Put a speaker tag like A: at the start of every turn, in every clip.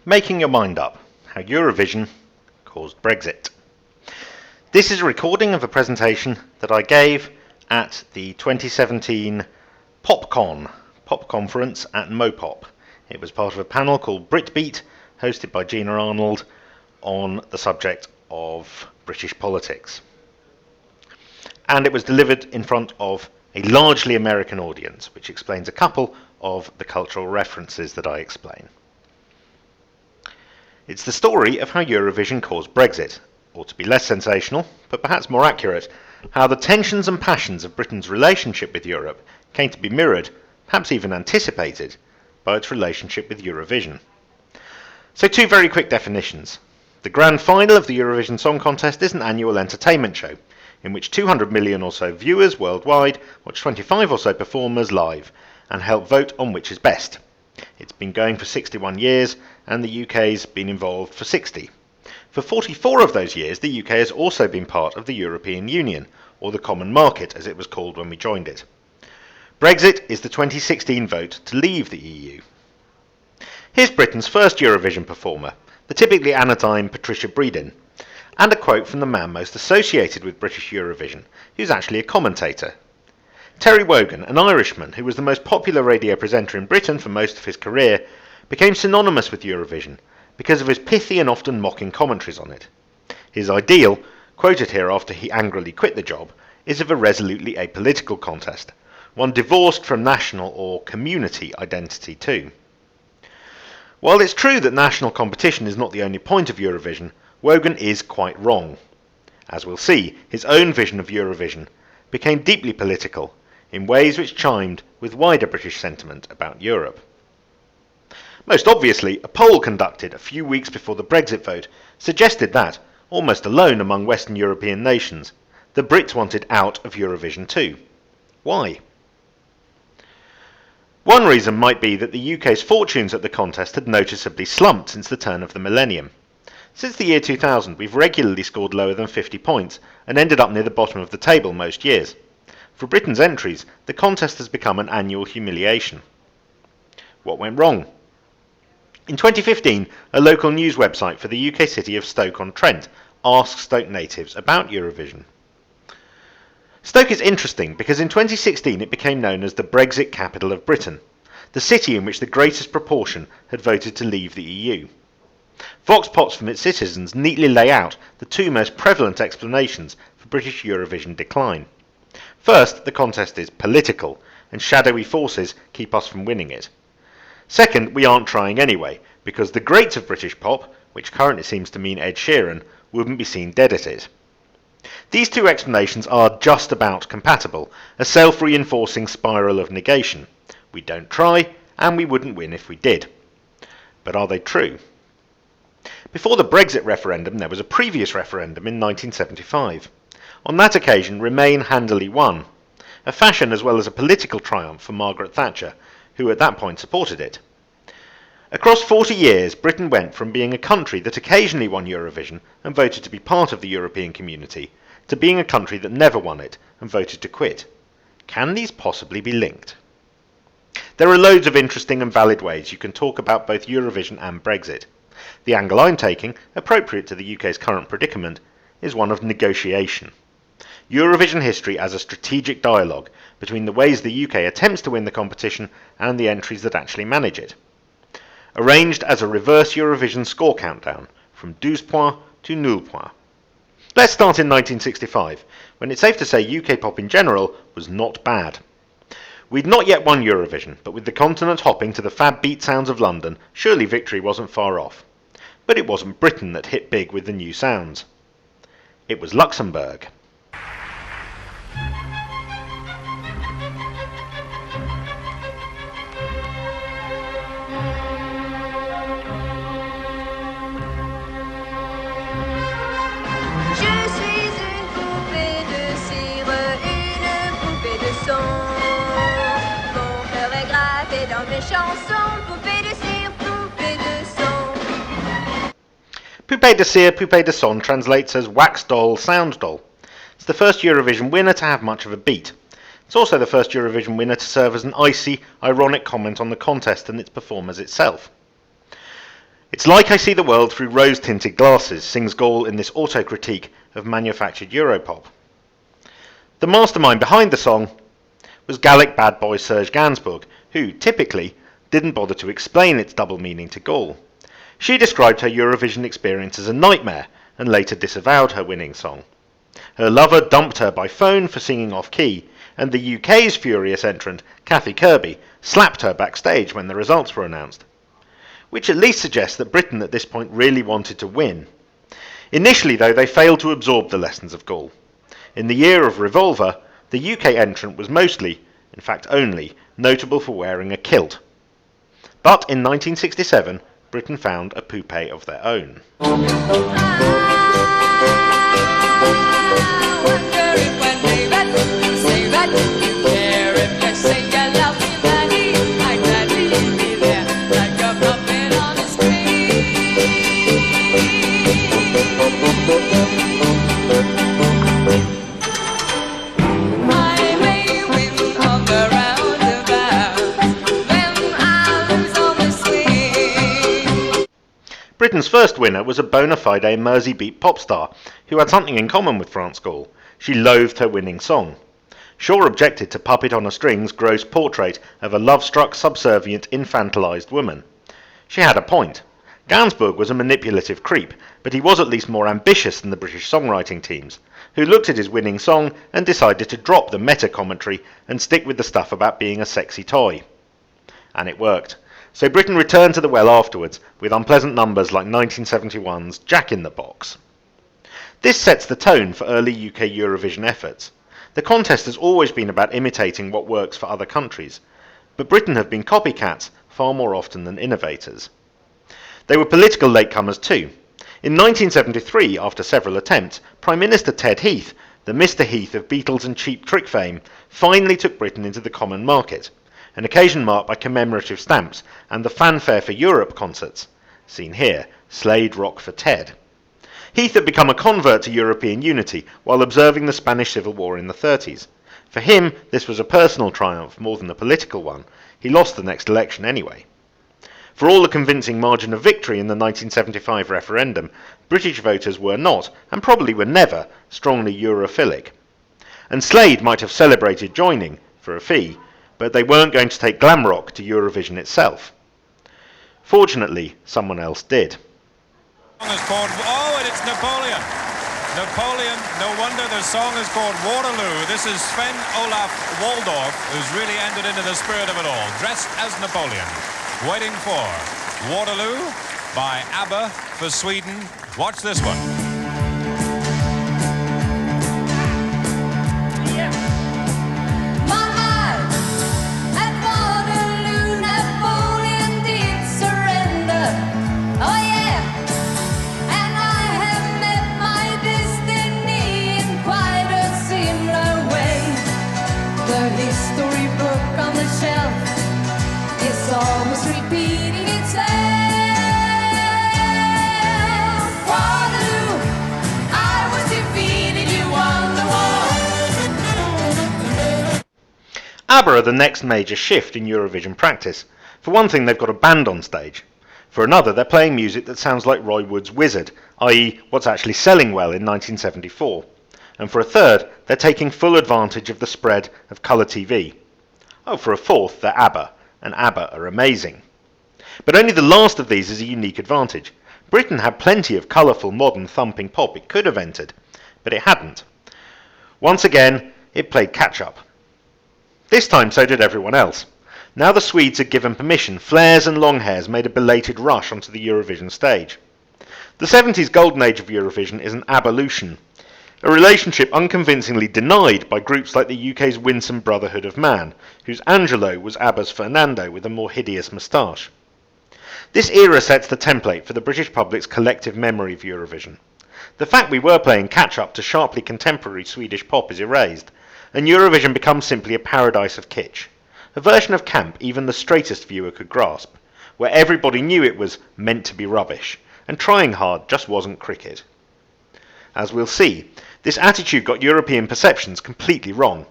A: Making Your Mind Up, How Eurovision Caused Brexit. This is a recording of a presentation that I gave at the 2017 Pop Conference at MoPOP. It was part of a panel called Britbeat, hosted by Gina Arnold, on the subject of British politics. And it was delivered in front of a largely American audience, which explains a couple of the cultural references that I explain. It's the story of how Eurovision caused Brexit, or to be less sensational, but perhaps more accurate, how the tensions and passions of Britain's relationship with Europe came to be mirrored, perhaps even anticipated, by its relationship with Eurovision. So two very quick definitions. The grand final of the Eurovision Song Contest is an annual entertainment show, in which 200 million or so viewers worldwide watch 25 or so performers live, and help vote on which is best. It's been going for 61 years, and the UK's been involved for 60. For 44 of those years, the UK has also been part of the European Union, or the Common Market as it was called when we joined it. Brexit is the 2016 vote to leave the EU. Here's Britain's first Eurovision performer, the typically anodyne Patricia Breedon, and a quote from the man most associated with British Eurovision, who's actually a commentator. Terry Wogan, an Irishman who was the most popular radio presenter in Britain for most of his career, became synonymous with Eurovision because of his pithy and often mocking commentaries on it. His ideal, quoted here after he angrily quit the job, is of a resolutely apolitical contest, one divorced from national or community identity too. While it's true that national competition is not the only point of Eurovision, Wogan is quite wrong. As we'll see, his own vision of Eurovision became deeply political, in ways which chimed with wider British sentiment about Europe. Most obviously, a poll conducted a few weeks before the Brexit vote suggested that, almost alone among Western European nations, the Brits wanted out of Eurovision too. Why? One reason might be that the UK's fortunes at the contest had noticeably slumped since the turn of the millennium. Since the year 2000, we've regularly scored lower than 50 points and ended up near the bottom of the table most years. For Britain's entries, the contest has become an annual humiliation. What went wrong? In 2015, a local news website for the UK city of Stoke-on-Trent asked Stoke natives about Eurovision. Stoke is interesting because in 2016 it became known as the Brexit capital of Britain, the city in which the greatest proportion had voted to leave the EU. Vox Pops from its citizens neatly lay out the two most prevalent explanations for British Eurovision decline. First, the contest is political, and shadowy forces keep us from winning it. Second, we aren't trying anyway, because the greats of British pop, which currently seems to mean Ed Sheeran, wouldn't be seen dead at it. These two explanations are just about compatible, a self-reinforcing spiral of negation. We don't try, and we wouldn't win if we did. But are they true? Before the Brexit referendum, there was a previous referendum in 1975. On that occasion, Remain handily won, a fashion as well as a political triumph for Margaret Thatcher, who at that point supported it. Across 40 years, Britain went from being a country that occasionally won Eurovision and voted to be part of the European community, to being a country that never won it and voted to quit. Can these possibly be linked? There are loads of interesting and valid ways you can talk about both Eurovision and Brexit. The angle I'm taking, appropriate to the UK's current predicament, is one of negotiation. Eurovision history as a strategic dialogue between the ways the UK attempts to win the competition and the entries that actually manage it. Arranged as a reverse Eurovision score countdown, from 12 points to 0 points. Let's start in 1965, when it's safe to say UK pop in general was not bad. We'd not yet won Eurovision, but with the continent hopping to the fab beat sounds of London, surely victory wasn't far off. But it wasn't Britain that hit big with the new sounds. It was Luxembourg. Poupée de cire, poupée de son translates as wax doll, sound doll. It's the first Eurovision winner to have much of a beat. It's also the first Eurovision winner to serve as an icy, ironic comment on the contest and its performers itself. It's like I see the world through rose-tinted glasses, sings Gall in this auto-critique of manufactured Europop. The mastermind behind the song was Gallic bad boy Serge Gainsbourg, who, typically, didn't bother to explain its double meaning to Gall. She described her Eurovision experience as a nightmare, and later disavowed her winning song. Her lover dumped her by phone for singing off-key, and the UK's furious entrant, Kathy Kirby, slapped her backstage when the results were announced. Which at least suggests that Britain at this point really wanted to win. Initially, though, they failed to absorb the lessons of Gall. In the year of Revolver, the UK entrant was mostly, in fact only, notable for wearing a kilt. But in 1967, Britain found a poupée of their own. Britain's first winner was a bona fide Mersey-beat pop star who had something in common with France Gall. She loathed her winning song. Shaw objected to Puppet on a String's gross portrait of a love-struck, subservient, infantilized woman. She had a point. Gainsbourg was a manipulative creep, but he was at least more ambitious than the British songwriting teams, who looked at his winning song and decided to drop the meta-commentary and stick with the stuff about being a sexy toy. And it worked. So Britain returned to the well afterwards, with unpleasant numbers like 1971's Jack in the Box. This sets the tone for early UK Eurovision efforts. The contest has always been about imitating what works for other countries, but Britain have been copycats far more often than innovators. They were political latecomers too. In 1973, after several attempts, Prime Minister Ted Heath, the Mr. Heath of Beatles and Cheap Trick fame, finally took Britain into the common market, an occasion marked by commemorative stamps and the Fanfare for Europe concerts, seen here, Slade Rock for Ted. Heath had become a convert to European unity while observing the Spanish Civil War in the 30s. For him, this was a personal triumph more than a political one. He lost the next election anyway. For all the convincing margin of victory in the 1975 referendum, British voters were not, and probably were never, strongly Europhilic. And Slade might have celebrated joining, for a fee, but they weren't going to take glam rock to Eurovision itself. Fortunately, someone else did.
B: Oh, and it's Napoleon. Napoleon, no wonder the song is called Waterloo. This is Sven Olaf Waldorf, who's really entered into the spirit of it all, dressed as Napoleon, waiting for Waterloo by ABBA for Sweden. Watch this one.
C: Almost repeating itself. Waterloo, I was defeated, you won the war.
A: ABBA are the next major shift in Eurovision practice. For one thing, they've got a band on stage. For another, they're playing music that sounds like Roy Wood's Wizard, i.e. what's actually selling well in 1974. And for a third, they're taking full advantage of the spread of colour TV. Oh, for a fourth, they're ABBA. And ABBA are amazing. But only the last of these is a unique advantage. Britain had plenty of colourful, modern, thumping pop it could have entered, but it hadn't. Once again, it played catch-up. This time so did everyone else. Now the Swedes had given permission, flares and long hairs made a belated rush onto the Eurovision stage. The 70s golden age of Eurovision is an abolution, a relationship unconvincingly denied by groups like the UK's winsome Brotherhood of Man, whose Angelo was ABBA's Fernando with a more hideous moustache. This era sets the template for the British public's collective memory of Eurovision. The fact we were playing catch-up to sharply contemporary Swedish pop is erased, and Eurovision becomes simply a paradise of kitsch, a version of camp even the straightest viewer could grasp, where everybody knew it was meant to be rubbish, and trying hard just wasn't cricket. As we'll see, this attitude got European perceptions completely wrong.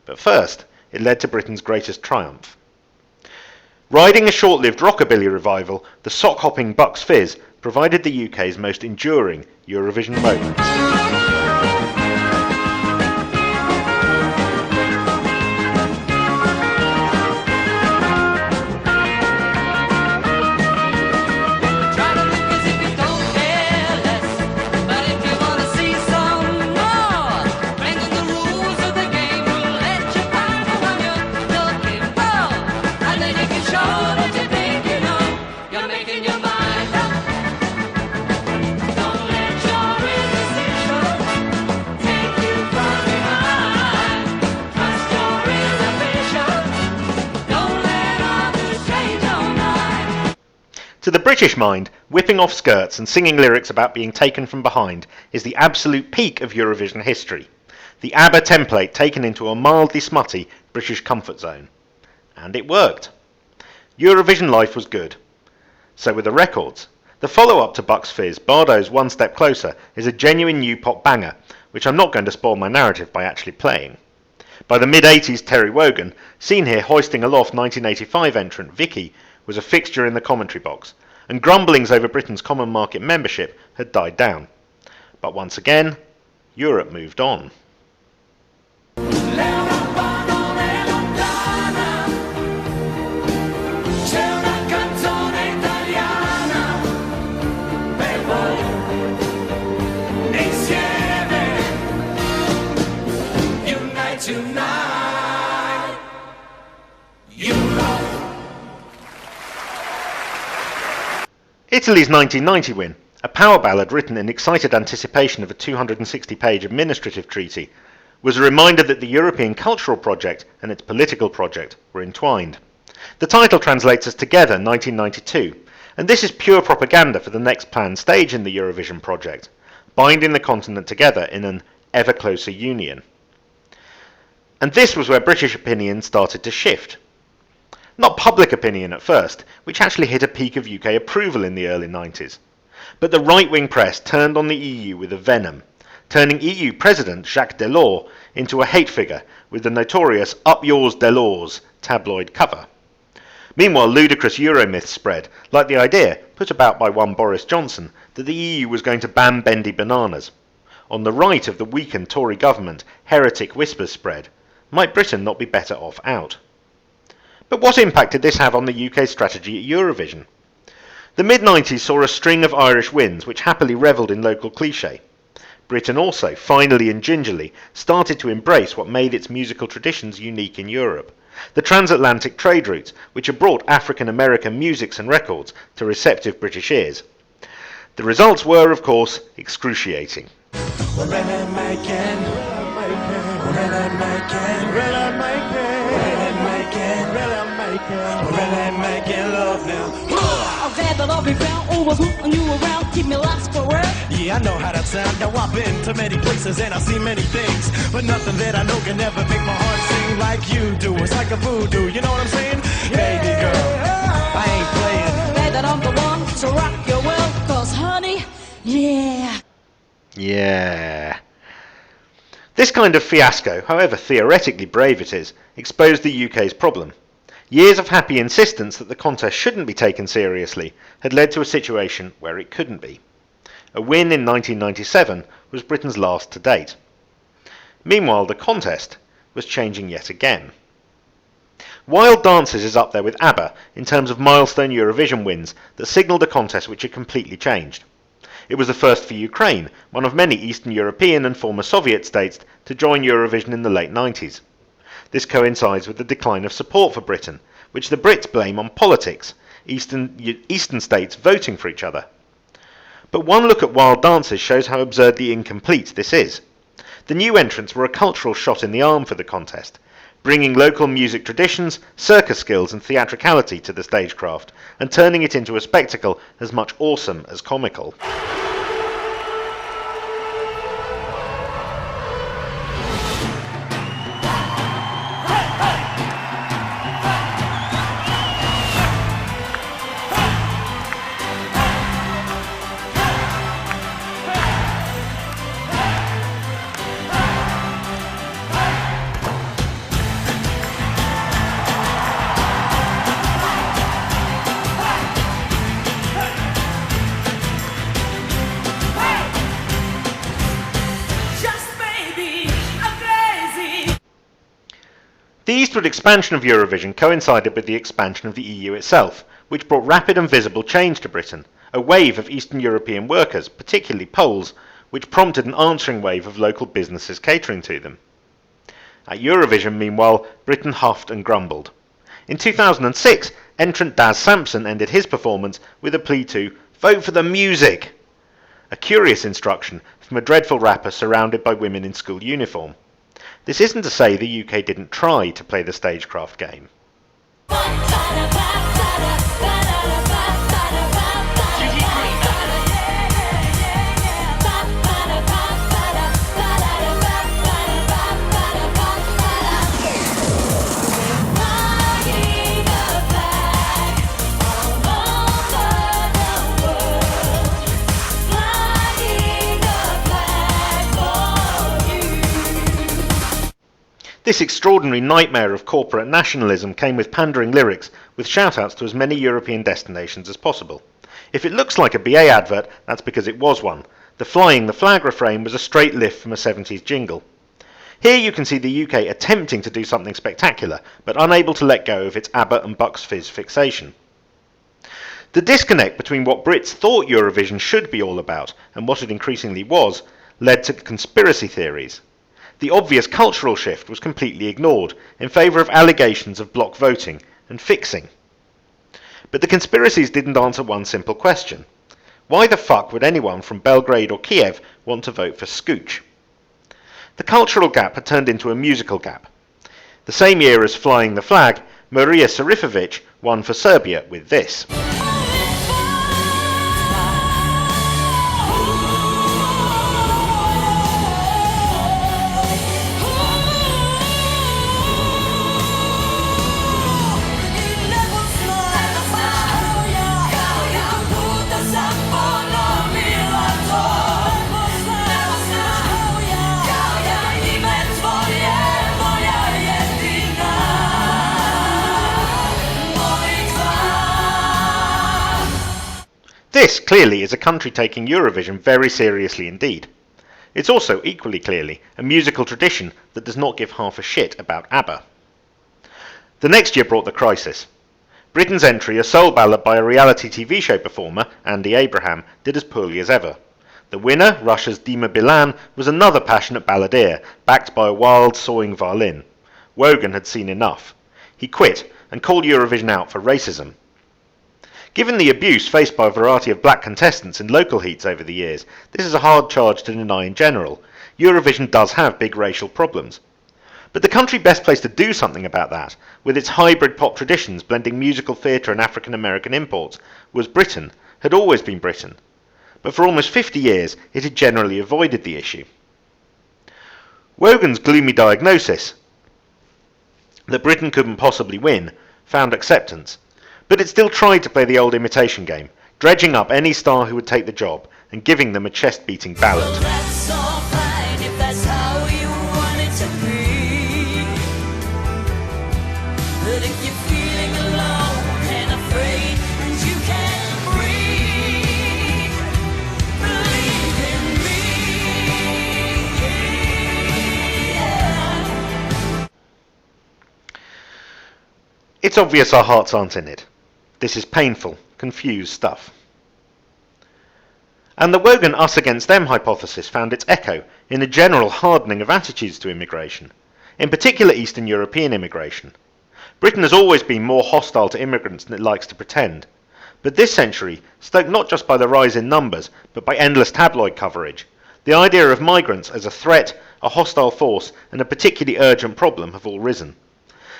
A: But first, it led to Britain's greatest triumph. Riding a short-lived rockabilly revival, the sock-hopping Bucks Fizz provided the UK's most enduring Eurovision moment.
C: Try to look as if you don't care less, but if you wanna see some more, bringing the rules of the game will let you find the one you're looking for, and then you can show that you think you know. You're making your mind up. Don't let your indecision take you from behind. Trust your inhibition. Don't let others change your mind.
A: To the British mind, whipping off skirts and singing lyrics about being taken from behind is the absolute peak of Eurovision history. The ABBA template taken into a mildly smutty British comfort zone. And it worked. Eurovision life was good. So were the records. The follow-up to Bucks Fizz, Bardo's One Step Closer, is a genuine new pop banger, which I'm not going to spoil my narrative by actually playing. By the mid-80s, Terry Wogan, seen here hoisting aloft 1985 entrant Vicky, was a fixture in the commentary box, and grumblings over Britain's common market membership had died down. But once again, Europe moved on.
C: C'è una canzone italiana per voi, insieme, unite tonight, Europe.
A: Italy's 1990 win, a power ballad written in excited anticipation of a 260-page administrative treaty, was a reminder that the European cultural project and its political project were entwined. The title translates as Together 1992, and this is pure propaganda for the next planned stage in the Eurovision project, binding the continent together in an ever closer union. And this was where British opinion started to shift. Not public opinion at first, which actually hit a peak of UK approval in the early 90s, but the right-wing press turned on the EU with a venom, turning EU President Jacques Delors into a hate figure with the notorious Up Yours Delors tabloid cover. Meanwhile, ludicrous Euromyths spread, like the idea, put about by one Boris Johnson, that the EU was going to ban bendy bananas. On the right of the weakened Tory government, heretic whispers spread. Might Britain not be better off out? But what impact did this have on the UK's strategy at Eurovision? The mid-90s saw a string of Irish wins which happily revelled in local cliché. Britain also, finally and gingerly, started to embrace what made its musical traditions unique in Europe. The transatlantic trade routes, which had brought African-American musics and records to receptive British ears. The results were, of course, excruciating.
D: Yeah, I know how that sounds. Now I've been to many places and I've seen many things, but nothing that I know can never make my heart sing like you do. It's like a voodoo, you know what I'm saying? Baby girl, I ain't playing.
C: Say that I'm the one to rock your world, 'cause honey, yeah.
A: Yeah. This kind of fiasco, however theoretically brave it is, exposed the UK's problem. Years of happy insistence that the contest shouldn't be taken seriously had led to a situation where it couldn't be. A win in 1997 was Britain's last to date. Meanwhile, the contest was changing yet again. Wild Dances is up there with ABBA in terms of milestone Eurovision wins that signalled a contest which had completely changed. It was the first for Ukraine, one of many Eastern European and former Soviet states to join Eurovision in the late 90s. This coincides with the decline of support for Britain, which the Brits blame on politics, Eastern states voting for each other. But one look at Wild Dances shows how absurdly incomplete this is. The new entrants were a cultural shot in the arm for the contest, bringing local music traditions, circus skills and theatricality to the stagecraft, and turning it into a spectacle as much awesome as comical. The eastward expansion of Eurovision coincided with the expansion of the EU itself, which brought rapid and visible change to Britain, a wave of Eastern European workers, particularly Poles, which prompted an answering wave of local businesses catering to them. At Eurovision, meanwhile, Britain huffed and grumbled. In 2006, entrant Daz Sampson ended his performance with a plea to vote for the music, a curious instruction from a dreadful rapper surrounded by women in school uniform. This isn't to say the UK didn't try to play the stagecraft game. This extraordinary nightmare of corporate nationalism came with pandering lyrics, with shout-outs to as many European destinations as possible. If it looks like a BA advert, that's because it was one. The flying the flag refrain was a straight lift from a 70s jingle. Here you can see the UK attempting to do something spectacular, but unable to let go of its ABBA and Bucks Fizz fixation. The disconnect between what Brits thought Eurovision should be all about and what it increasingly was led to conspiracy theories. The obvious cultural shift was completely ignored in favour of allegations of block voting and fixing. But the conspiracies didn't answer one simple question. Why the fuck would anyone from Belgrade or Kiev want to vote for Scooch? The cultural gap had turned into a musical gap. The same year as Flying the Flag, Maria Sarifovic won for Serbia with this. This, clearly, is a country taking Eurovision very seriously indeed. It's also, equally clearly, a musical tradition that does not give half a shit about ABBA. The next year brought the crisis. Britain's entry, a soul ballad by a reality TV show performer, Andy Abraham, did as poorly as ever. The winner, Russia's Dima Bilan, was another passionate balladeer, backed by a wild, sawing violin. Wogan had seen enough. He quit and called Eurovision out for racism. Given the abuse faced by a variety of black contestants in local heats over the years, this is a hard charge to deny in general. Eurovision does have big racial problems. But the country best placed to do something about that, with its hybrid pop traditions blending musical theatre and African American imports, was Britain, had always been Britain. But for almost 50 years, it had generally avoided the issue. Wogan's gloomy diagnosis, that Britain couldn't possibly win, found acceptance. But it still tried to play the old imitation game, dredging up any star who would take the job and giving them a chest-beating ballad.
C: Well, that's all fine if that's how you want it to be. But if you're feeling alone and afraid and you can't breathe, believe in me. Yeah.
A: It's obvious our hearts aren't in it. This is painful, confused stuff. And the Wogan us against them hypothesis found its echo in a general hardening of attitudes to immigration, in particular Eastern European immigration. Britain has always been more hostile to immigrants than it likes to pretend, but this century, stoked not just by the rise in numbers, but by endless tabloid coverage, the idea of migrants as a threat, a hostile force, and a particularly urgent problem have all risen.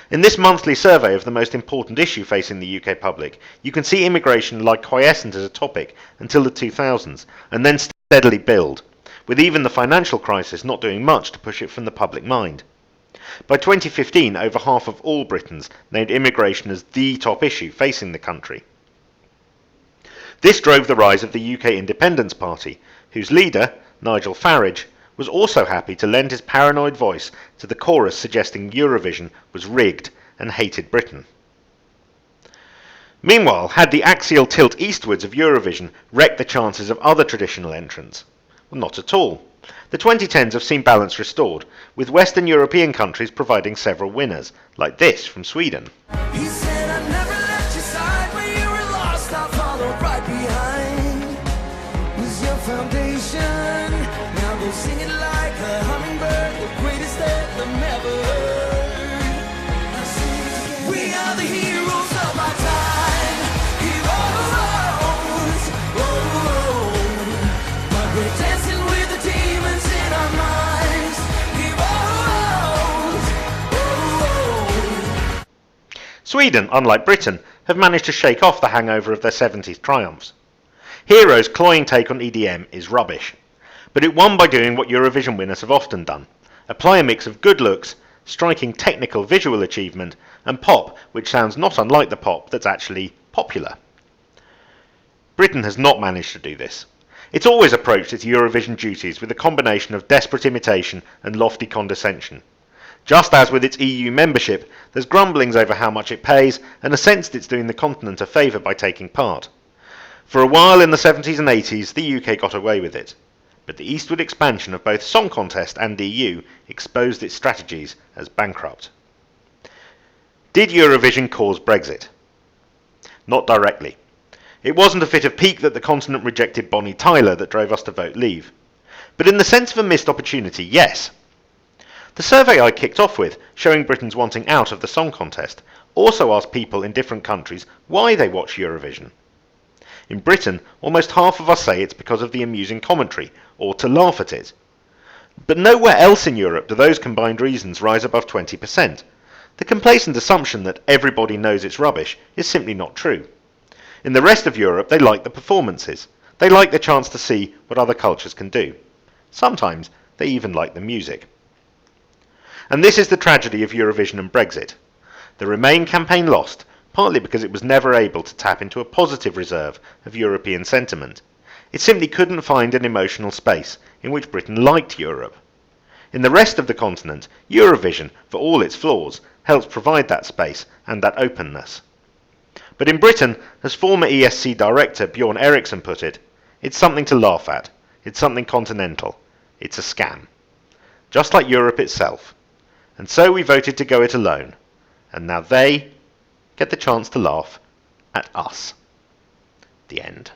A: In this monthly survey of the most important issue facing the UK public, you can see immigration lie quiescent as a topic until the 2000s, and then steadily build, with even the financial crisis not doing much to push it from the public mind. By 2015, over half of all Britons named immigration as the top issue facing the country. This drove the rise of the UK Independence Party, whose leader, Nigel Farage, was also happy to lend his paranoid voice to the chorus suggesting Eurovision was rigged and hated Britain. Meanwhile, had the axial tilt eastwards of Eurovision wrecked the chances of other traditional entrants? Well, not at all. The 2010s have seen balance restored, with Western European countries providing several winners, like this from Sweden.
D: He said, I never left your side when you were lost. I followed right behind. Was your foundation. Now go sing it like a hummingbird, the greatest anthem ever heard. I sing it again. We are the heroes of our time. Heroes. Oh, but we're dancing with the demons in our minds. Heroes. Oh.
A: Sweden, unlike Britain, have managed to shake off the hangover of their 70s triumphs. Hero's cloying take on EDM is rubbish, but it won by doing what Eurovision winners have often done: apply a mix of good looks, striking technical visual achievement, and pop which sounds not unlike the pop that's actually popular. Britain has not managed to do this. It's always approached its Eurovision duties with a combination of desperate imitation and lofty condescension. Just as with its EU membership, there's grumblings over how much it pays and a sense that it's doing the continent a favour by taking part. For a while in the 70s and 80s, the UK got away with it, but the eastward expansion of both Song Contest and EU exposed its strategies as bankrupt. Did Eurovision cause Brexit? Not directly. It wasn't a fit of pique that the continent rejected Bonnie Tyler that drove us to vote leave. But in the sense of a missed opportunity, yes. The survey I kicked off with, showing Britons wanting out of the Song Contest, also asked people in different countries why they watch Eurovision. In Britain, almost half of us say it's because of the amusing commentary, or to laugh at it. But nowhere else in Europe do those combined reasons rise above 20%. The complacent assumption that everybody knows it's rubbish is simply not true. In the rest of Europe, they like the performances. They like the chance to see what other cultures can do. Sometimes they even like the music. And this is the tragedy of Eurovision and Brexit. The Remain campaign lost, partly because it was never able to tap into a positive reserve of European sentiment. It simply couldn't find an emotional space in which Britain liked Europe. In the rest of the continent, Eurovision, for all its flaws, helps provide that space and that openness. But in Britain, as former ESC director Bjorn Eriksson put it, it's something to laugh at. It's something continental. It's a scam. Just like Europe itself. And so we voted to go it alone. And now they get the chance to laugh at us. The end.